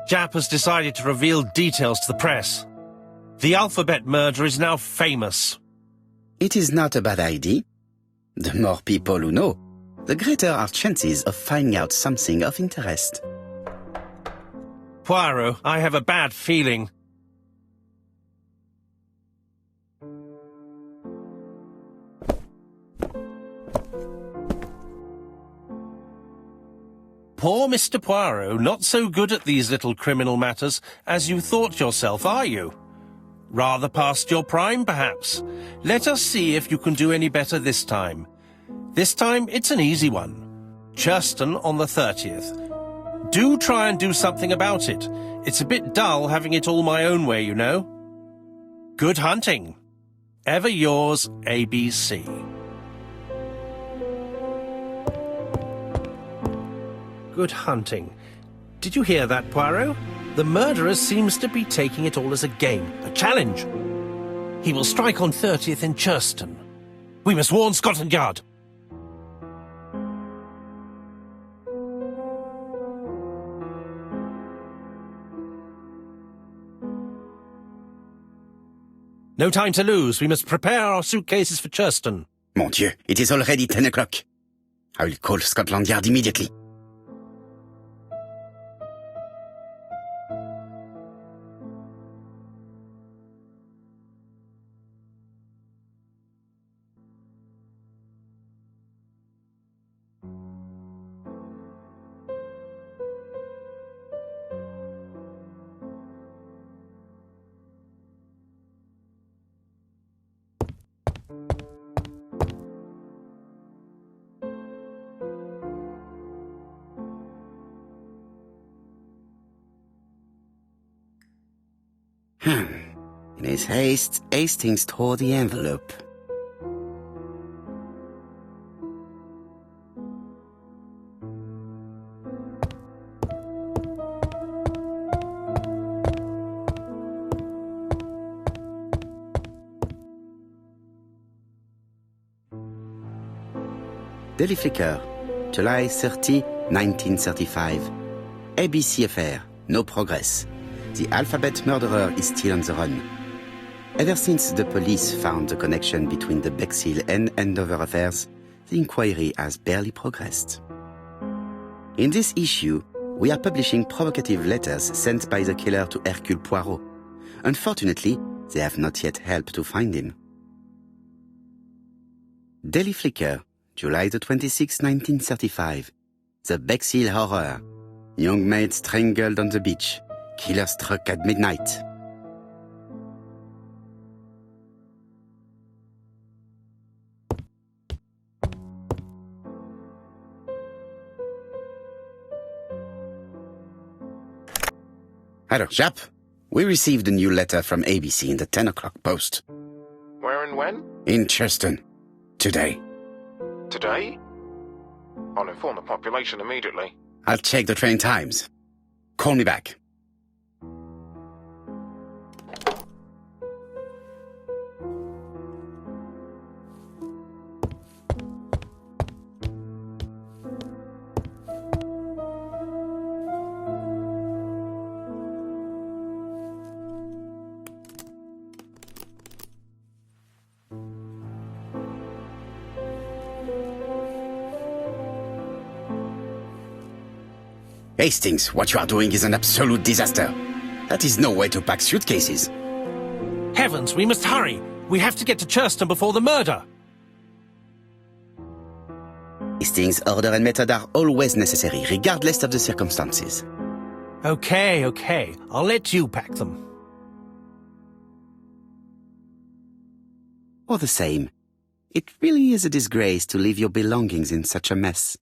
Japp has decided to reveal details to the press. The alphabet murder is now famous. It is not a bad idea. The more people who know, the greater our chances of finding out something of interest. Poirot, I have a bad feeling. Poor Mr. Poirot, not so good at these little criminal matters as you thought yourself, are you? Rather past your prime, perhaps. Let us see if you can do any better this time. This time, it's an easy one. Churston on the 30th. Do try and do something about it. It's a bit dull having it all my own way, you know. Good hunting. Ever yours, ABC. Good hunting. Did you hear that, Poirot? The murderer seems to be taking it all as a game, a challenge. He will strike on 30th in Churston. We must warn Scotland Yard. No time to lose. We must prepare our suitcases for Churston. Mon Dieu, it is already 10 o'clock. I will call Scotland Yard immediately. In his haste, Hastings tore the envelope. Daily Flicker, July 30, 1935. ABC affair, no progress. The alphabet murderer is still on the run. Ever since the police found the connection between the Bexhill and Andover affairs, the inquiry has barely progressed. In this issue, we are publishing provocative letters sent by the killer to Hercule Poirot. Unfortunately, they have not yet helped to find him. Daily Flicker, July the 26th, 1935. The Bexhill Horror. Young maid strangled on the beach. Killer struck at midnight. Hello, Japp. We received a new letter from ABC in the 10 o'clock post. Where and when? In Churston. Today. Today? I'll inform the population immediately. I'll check the train times. Call me back. Hastings, what you are doing is an absolute disaster. That is no way to pack suitcases. Heavens, we must hurry. We have to get to Churston before the murder. Hastings' order and method are always necessary, regardless of the circumstances. Okay. I'll let you pack them. All the same, it really is a disgrace to leave your belongings in such a mess.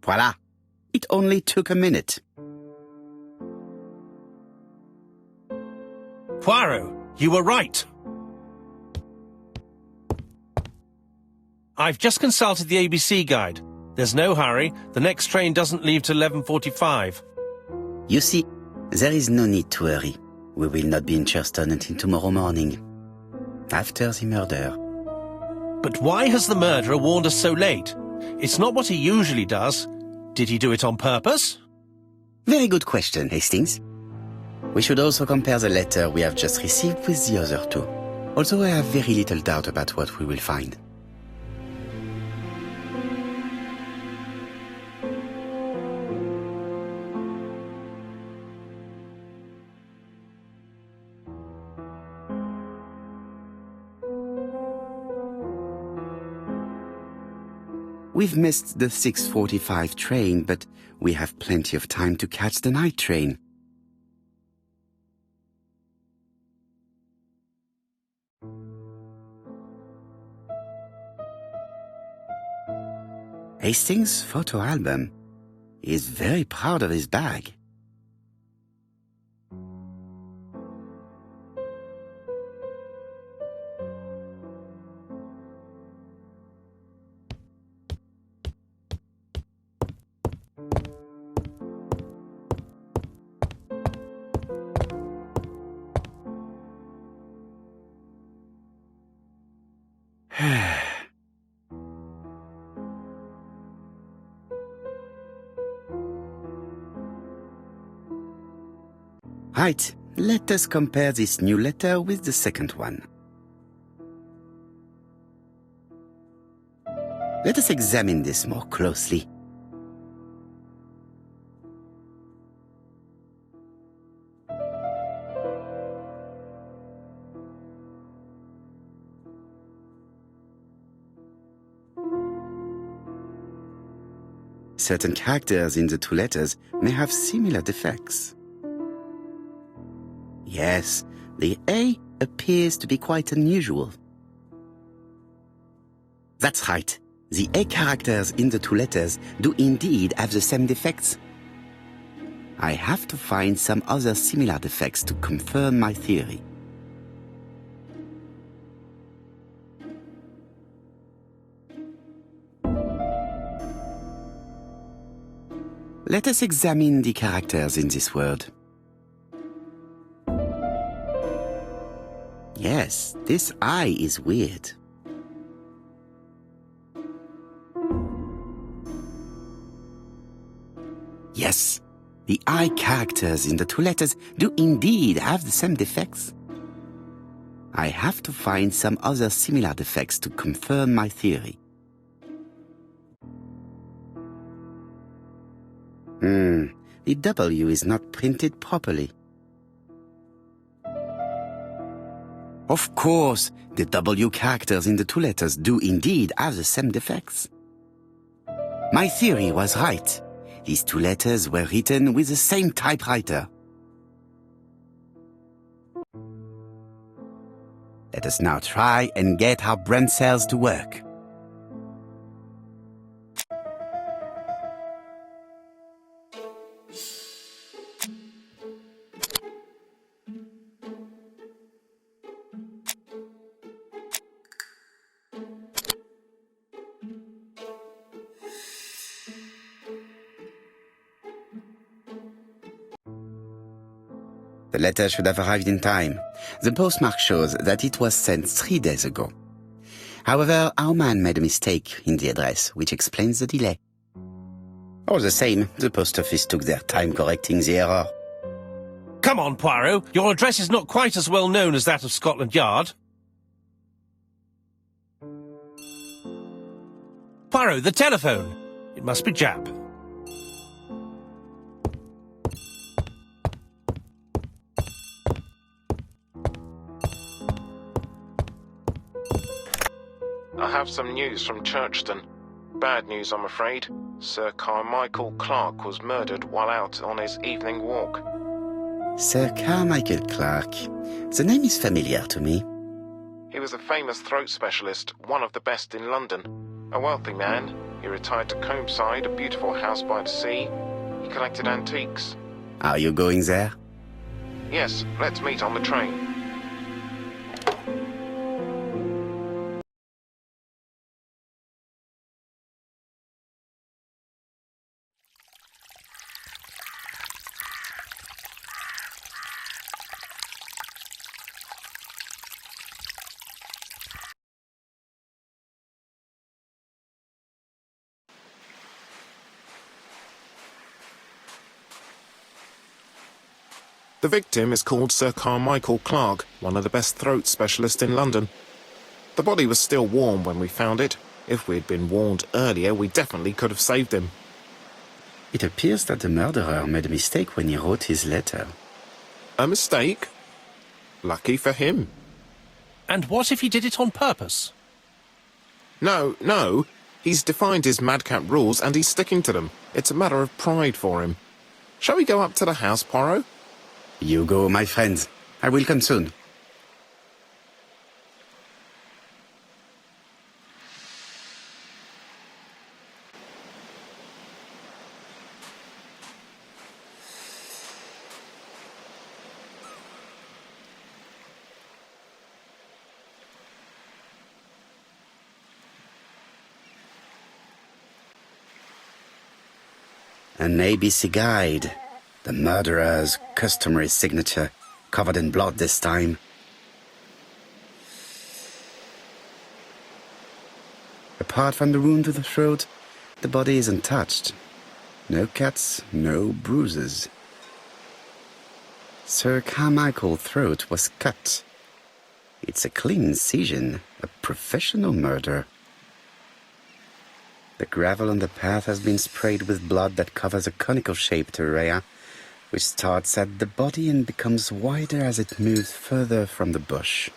Voila! It only took a minute. Poirot, you were right. I've just consulted the ABC guide. There's no hurry. The next train doesn't leave till 11:45. You see, there is no need to hurry. We will not be in Churston until tomorrow morning, after the murder. But why has the murderer warned us so late? It's not what he usually does. Did he do it on purpose? Very good question, Hastings. We should also compare the letter we have just received with the other two, although I have very little doubt about what we will find. We've missed the 6:45 train, but we have plenty of time to catch the night train. Hastings' photo album. He is very proud of his bag. Right, let us compare this new letter with the second one. Let us examine this more closely. Certain characters in the two letters may have similar defects. Yes, the A appears to be quite unusual. That's right. The A characters in the two letters do indeed have the same defects. I have to find some other similar defects to confirm my theory. Let us examine the characters in this word. Yes, this I is weird. Yes, the I characters in the two letters do indeed have the same defects. I have to find some other similar defects to confirm my theory. The W is not printed properly. Of course, the W characters in the two letters do indeed have the same defects. My theory was right. These two letters were written with the same typewriter. Let us now try and get our brain cells to work. The letter should have arrived in time. The postmark shows that it was sent 3 days ago. However, our man made a mistake in the address, which explains the delay. All the same, the post office took their time correcting the error. Come on, Poirot. Your address is not quite as well known as that of Scotland Yard. Poirot, the telephone. It must be Jap. I have some news from Churston. Bad news, I'm afraid. Sir Carmichael Clark was murdered while out on his evening walk. Sir Carmichael Clark. The name is familiar to me. He was a famous throat specialist, one of the best in London. A wealthy man, he retired to Combside, a beautiful house by the sea. He collected antiques. Are you going there? Yes, let's meet on the train. The victim is called Sir Carmichael Clark, one of the best throat specialists in London. The body was still warm when we found it. If we'd been warned earlier, we definitely could have saved him. It appears that the murderer made a mistake when he wrote his letter. A mistake? Lucky for him. And what if he did it on purpose? No. He's defined his madcap rules and he's sticking to them. It's a matter of pride for him. Shall we go up to the house, Poirot? You go, my friend. I will come soon. An ABC guide. The murderer's customary signature, covered in blood this time. Apart from the wound to the throat, the body is untouched. No cuts, no bruises. Sir Carmichael's throat was cut. It's a clean incision, a professional murder. The gravel on the path has been sprayed with blood that covers a conical-shaped area, which starts at the body and becomes wider as it moves further from the bush.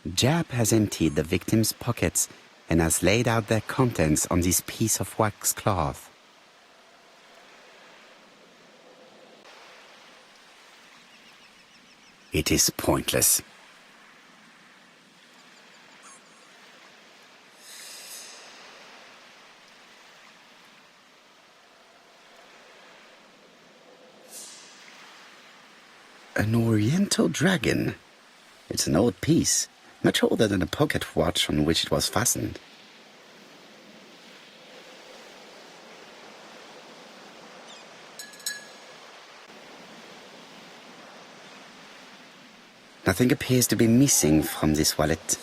Jap has emptied the victim's pockets and has laid out their contents on this piece of wax cloth. It is pointless. An oriental dragon. It's an old piece, much older than the pocket watch on which it was fastened. Nothing appears to be missing from this wallet.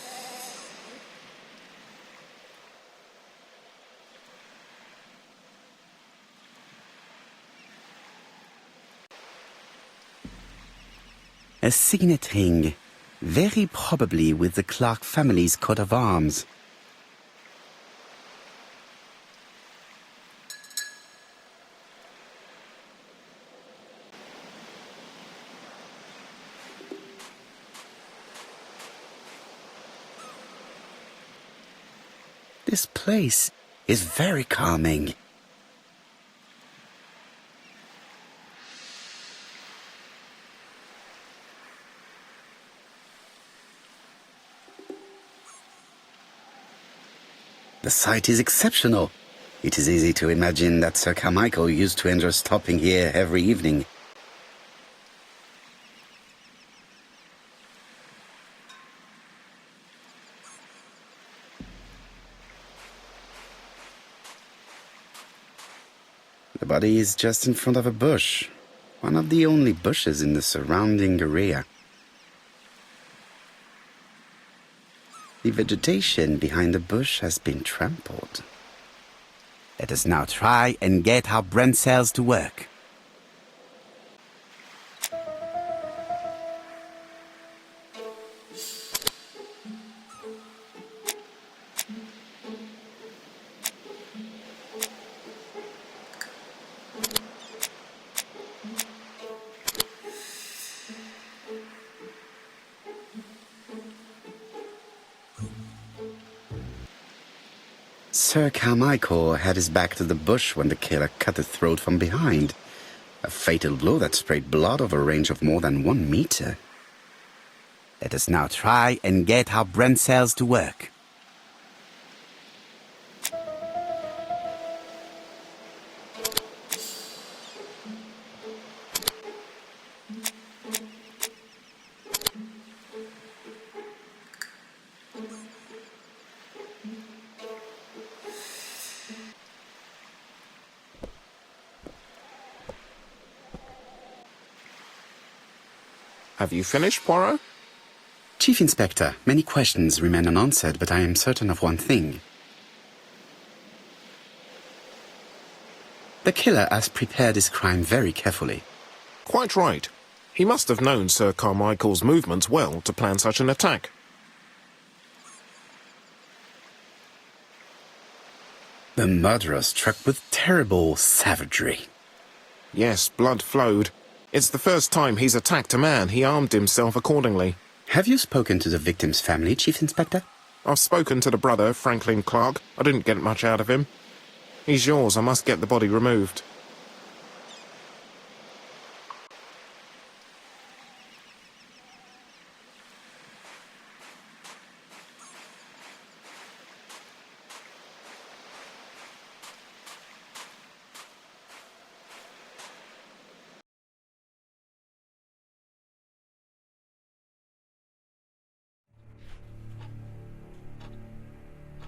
A signet ring, very probably with the Clark family's coat of arms. This place is very calming. The site is exceptional. It is easy to imagine that Sir Carmichael used to enjoy stopping here every evening. The body is just in front of a bush, one of the only bushes in the surrounding area. The vegetation behind the bush has been trampled. Let us now try and get our brain cells to work. Sir Carmichael had his back to the bush when the killer cut the throat from behind. A fatal blow that sprayed blood over a range of more than 1 meter. Let us now try and get our brain cells to work. Have you finished, Poirot? Chief Inspector, many questions remain unanswered, but I am certain of one thing. The killer has prepared his crime very carefully. Quite right. He must have known Sir Carmichael's movements well to plan such an attack. The murderer struck with terrible savagery. Yes, blood flowed. It's the first time he's attacked a man. He armed himself accordingly. Have you spoken to the victim's family, Chief Inspector? I've spoken to the brother, Franklin Clark. I didn't get much out of him. He's yours. I must get the body removed.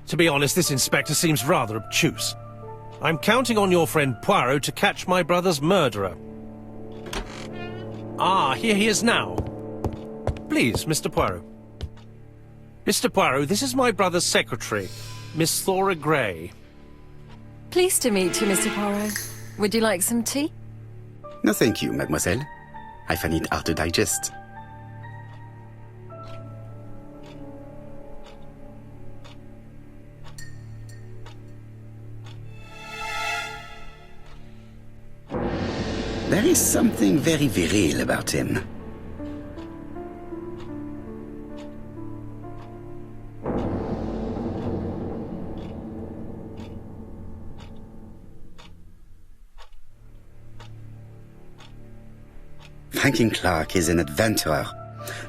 To be honest, this inspector seems rather obtuse. I'm counting on your friend Poirot to catch my brother's murderer. Ah, here he is now. Please, Mr. Poirot. Mr. Poirot, this is my brother's secretary, Miss Thora Gray. Pleased to meet you, Mr. Poirot. Would you like some tea? No thank you, mademoiselle. I find it hard to digest. There is something very viril about him. Franklin Clark is an adventurer,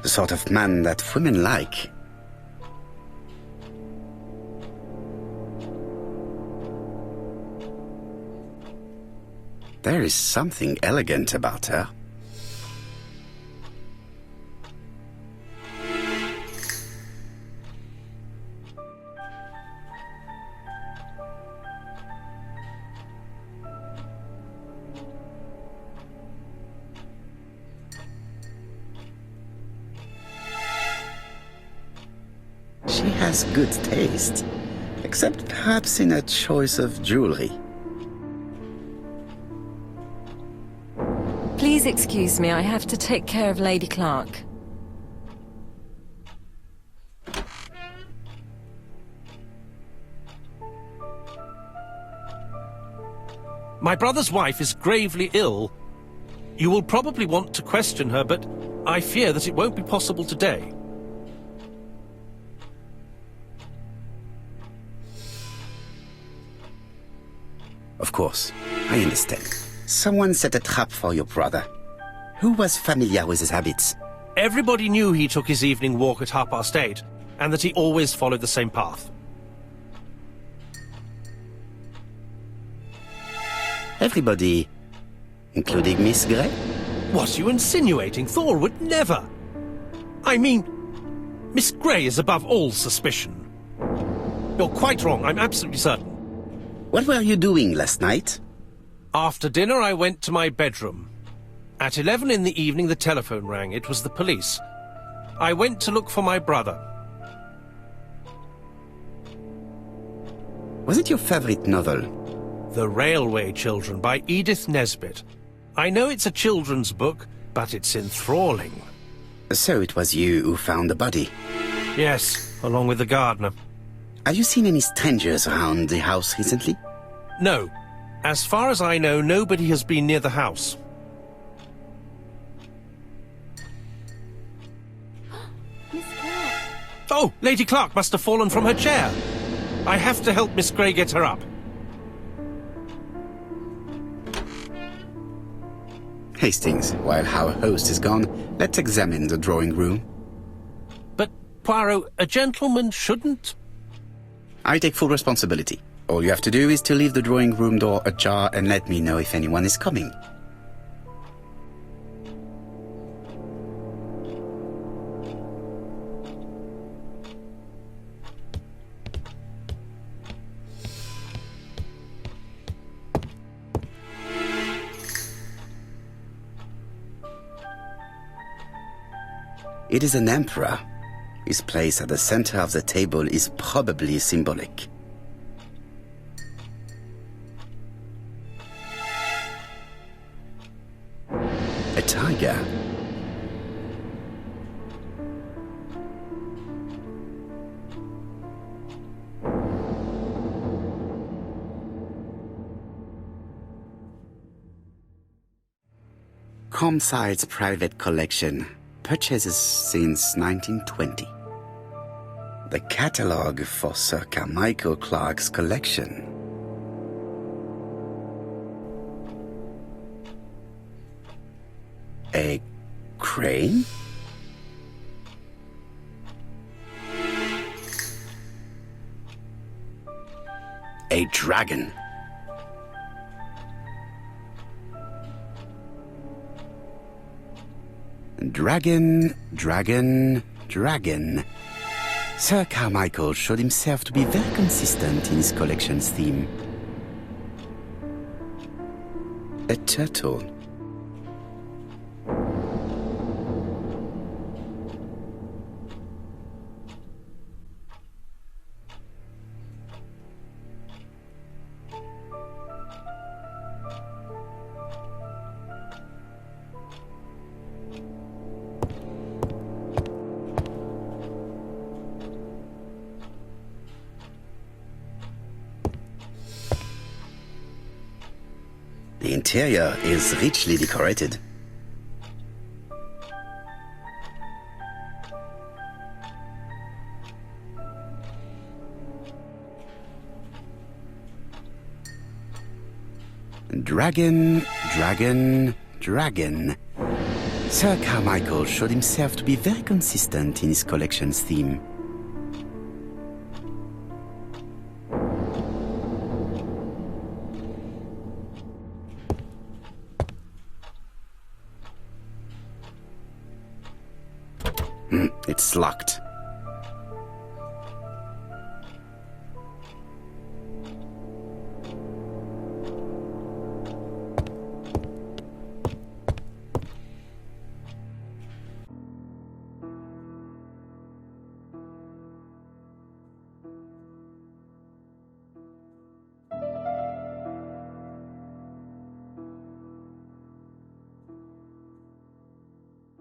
the sort of man that women like. There is something elegant about her. She has good taste, except perhaps in her choice of jewelry. Please excuse me, I have to take care of Lady Clark. My brother's wife is gravely ill. You will probably want to question her, but I fear that it won't be possible today. Of course, I understand. Someone set a trap for your brother. Who was familiar with his habits? Everybody knew he took his evening walk at 8:30, and that he always followed the same path. Everybody, including Miss Gray? What are you insinuating? Thor would never! I mean, Miss Gray is above all suspicion. You're quite wrong, I'm absolutely certain. What were you doing last night? After dinner, I went to my bedroom. At 11 in the evening, the telephone rang. It was the police. I went to look for my brother. Was it your favorite novel? The Railway Children by Edith Nesbit. I know it's a children's book, but it's enthralling. So it was you who found the body? Yes, along with the gardener. Have you seen any strangers around the house recently? No. As far as I know, nobody has been near the house. Miss Clark. Oh, Lady Clark must have fallen from her chair. I have to help Miss Gray get her up. Hastings, while our host is gone, let's examine the drawing room. But, Poirot, a gentleman shouldn't... I take full responsibility. All you have to do is to leave the drawing room door ajar and let me know if anyone is coming. It is an emperor. His place at the center of the table is probably symbolic. A tiger. Comside's private collection, purchases since 1920. The catalogue for Sir Carmichael Clarke's collection. A crane? A dragon. Dragon, dragon, dragon. Sir Carmichael showed himself to be very consistent in his collection's theme. A turtle. The interior is richly decorated. Dragon, dragon, dragon. Sir Carmichael showed himself to be very consistent in his collection's theme. It's locked.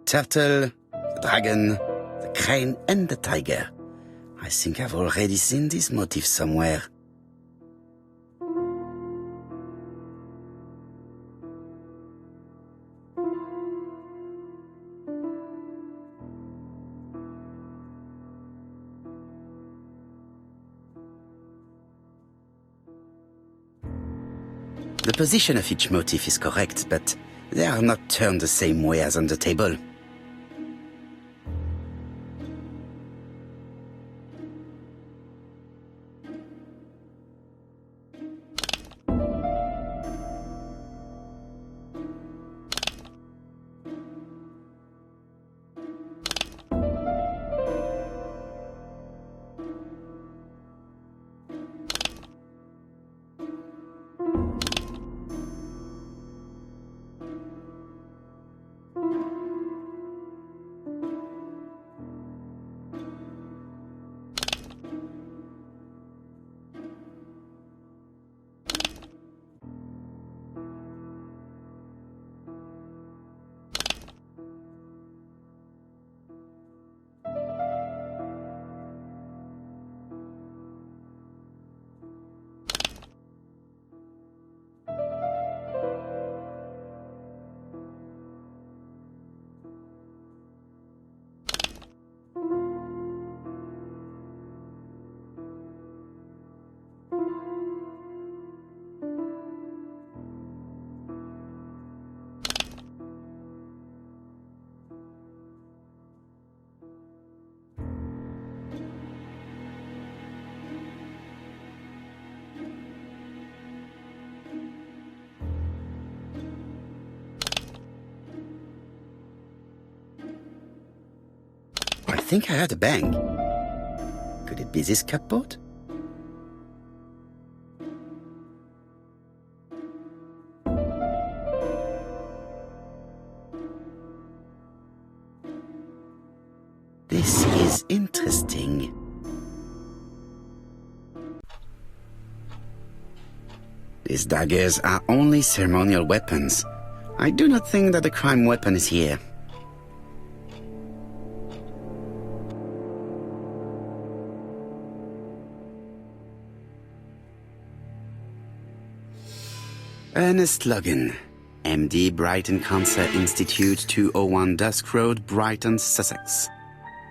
Turtle, the dragon, the crane and the tiger. I think I've already seen this motif somewhere. The position of each motif is correct, but they are not turned the same way as on the table. I think I heard a bang. Could it be this cupboard? This is interesting. interesting. These daggers are only ceremonial weapons. I do not think that the crime weapon is here. Ernest Logan, MD, Brighton Cancer Institute, 201 Dusk Road, Brighton, Sussex.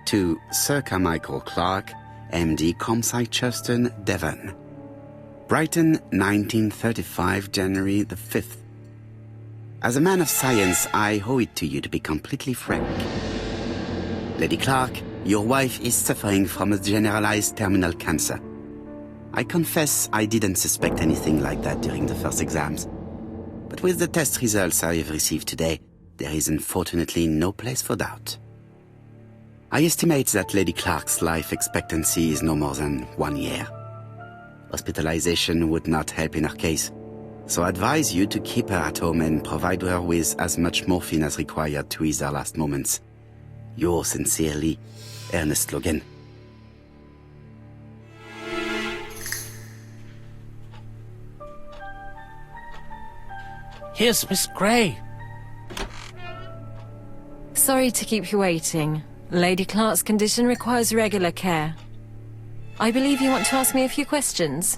To Sir Carmichael Clark, MD, Comsite, Churston, Devon. Brighton, 1935, January the 5th. As a man of science, I owe it to you to be completely frank. Lady Clark, your wife is suffering from a generalized terminal cancer. I confess I didn't suspect anything like that during the first exams. But with the test results I have received today, there is unfortunately no place for doubt. I estimate that Lady Clark's life expectancy is no more than 1 year. Hospitalization would not help in her case, so I advise you to keep her at home and provide her with as much morphine as required to ease her last moments. Yours sincerely, Ernest Logan. Here's Miss Gray. Sorry to keep you waiting. Lady Clark's condition requires regular care. I believe you want to ask me a few questions.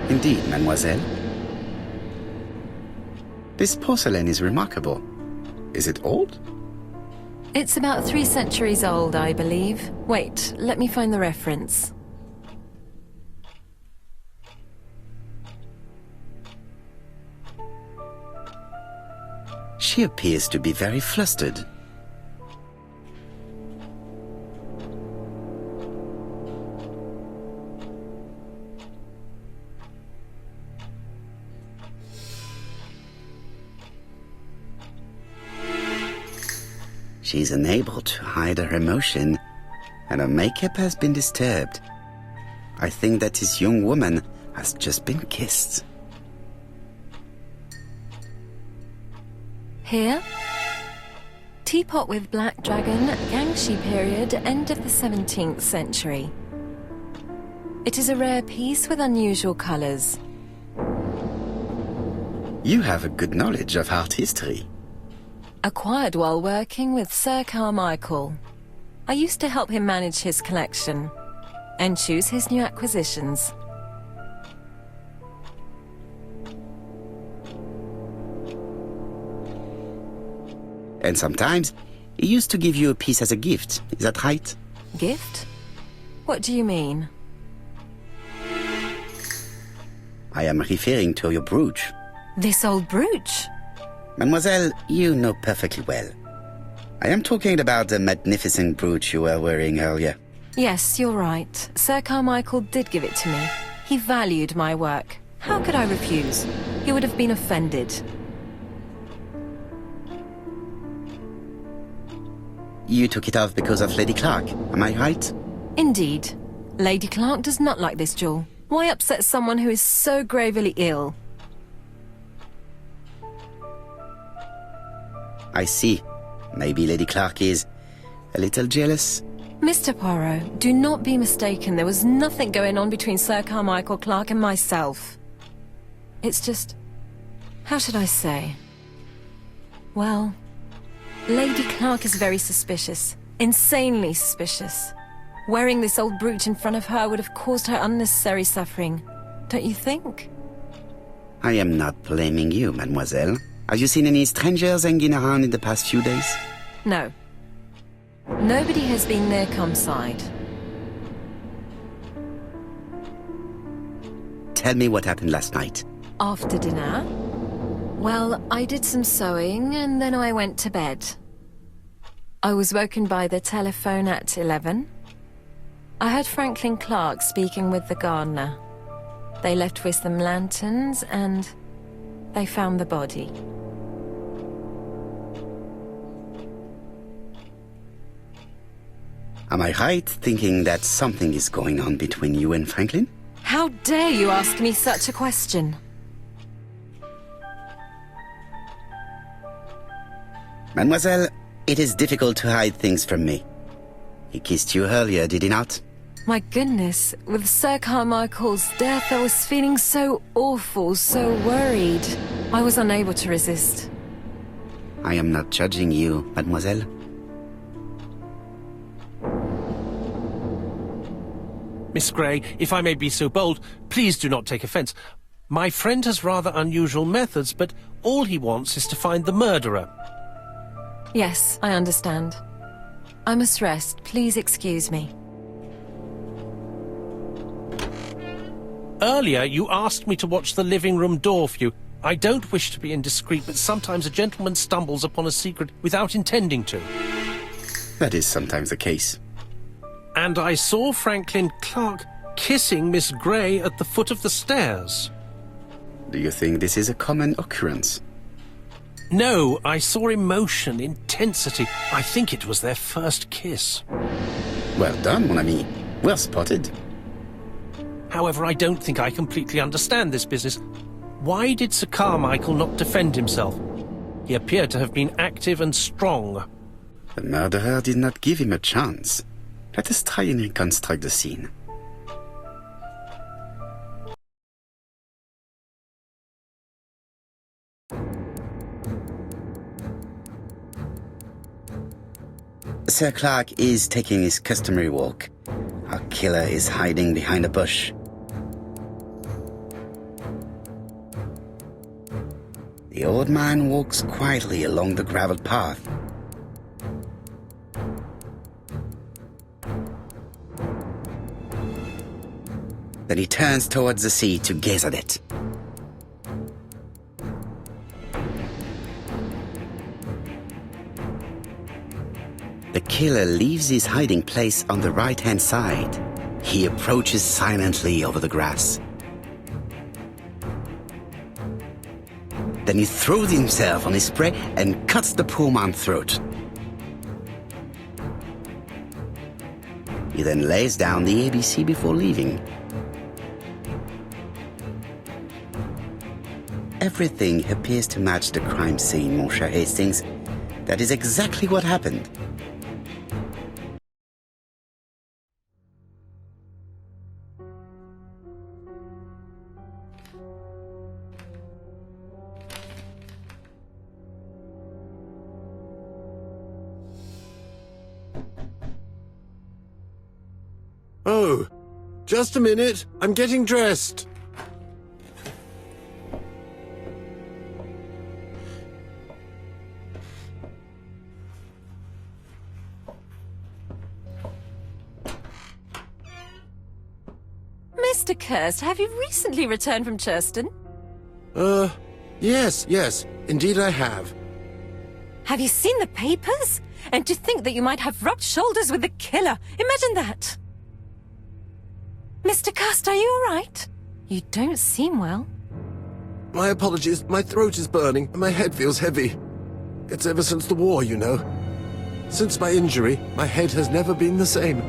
Indeed, mademoiselle. This porcelain is remarkable. Is it old? It's about 3 centuries old, I believe. Wait, let me find the reference. She appears to be very flustered. She's unable to hide her emotion, and her makeup has been disturbed. I think that this young woman has just been kissed. Here? Teapot with black dragon, Yangshi period, end of the 17th century. It is a rare piece with unusual colors. You have a good knowledge of art history. Acquired while working with Sir Carmichael. I used to help him manage his collection and choose his new acquisitions. And sometimes, he used to give you a piece as a gift. Is that right? Gift? What do you mean? I am referring to your brooch. This old brooch? Mademoiselle, you know perfectly well. I am talking about the magnificent brooch you were wearing earlier. Yes, you're right. Sir Carmichael did give it to me. He valued my work. How could I refuse? He would have been offended. You took it off because of Lady Clark, am I right? Indeed. Lady Clark does not like this jewel. Why upset someone who is so gravely ill? I see. Maybe Lady Clark is a little jealous. Mr. Poirot, do not be mistaken. There was nothing going on between Sir Carmichael Clark and myself. It's just... how should I say? Well, Lady Clark is very suspicious. Insanely suspicious. Wearing this old brooch in front of her would have caused her unnecessary suffering. Don't you think? I am not blaming you, mademoiselle. Have you seen any strangers hanging around in the past few days? No. Nobody has been near Comside. Tell me what happened last night. After dinner? Well, I did some sewing and then I went to bed. I was woken by the telephone at 11. I heard Franklin Clark speaking with the gardener. They left with some lanterns and they found the body. Am I right thinking that something is going on between you and Franklin? How dare you ask me such a question? Mademoiselle, it is difficult to hide things from me. He kissed you earlier, did he not? My goodness, with Sir Carmichael's death, I was feeling so awful, so worried. I was unable to resist. I am not judging you, mademoiselle. Miss Grey, if I may be so bold, please do not take offence. My friend has rather unusual methods, but all he wants is to find the murderer. Yes, I understand. I must rest. Please excuse me. Earlier, you asked me to watch the living room door for you. I don't wish to be indiscreet, but sometimes a gentleman stumbles upon a secret without intending to. That is sometimes the case. And I saw Franklin Clark kissing Miss Grey at the foot of the stairs. Do you think this is a common occurrence? No, I saw emotion, intensity. I think it was their first kiss. Well done, mon ami. Well spotted. However, I don't think I completely understand this business. Why did Sir Carmichael not defend himself? He appeared to have been active and strong. The murderer did not give him a chance. Let us try and reconstruct the scene. Sir Clark is taking his customary walk. Our killer is hiding behind a bush. The old man walks quietly along the graveled path. Then he turns towards the sea to gaze at it. The killer leaves his hiding place on the right-hand side. He approaches silently over the grass. Then he throws himself on his prey and cuts the poor man's throat. He then lays down the ABC before leaving. Everything appears to match the crime scene, mon cher Hastings. That is exactly what happened. Oh, just a minute. I'm getting dressed. Mr. Kirst, have you recently returned from Churston? Yes, indeed I have. Have you seen the papers? And to think that you might have rubbed shoulders with the killer. Imagine that. Mr. Kirst, are you all right? You don't seem well. My apologies. My throat is burning and my head feels heavy. It's ever since the war, you know. Since my injury, my head has never been the same.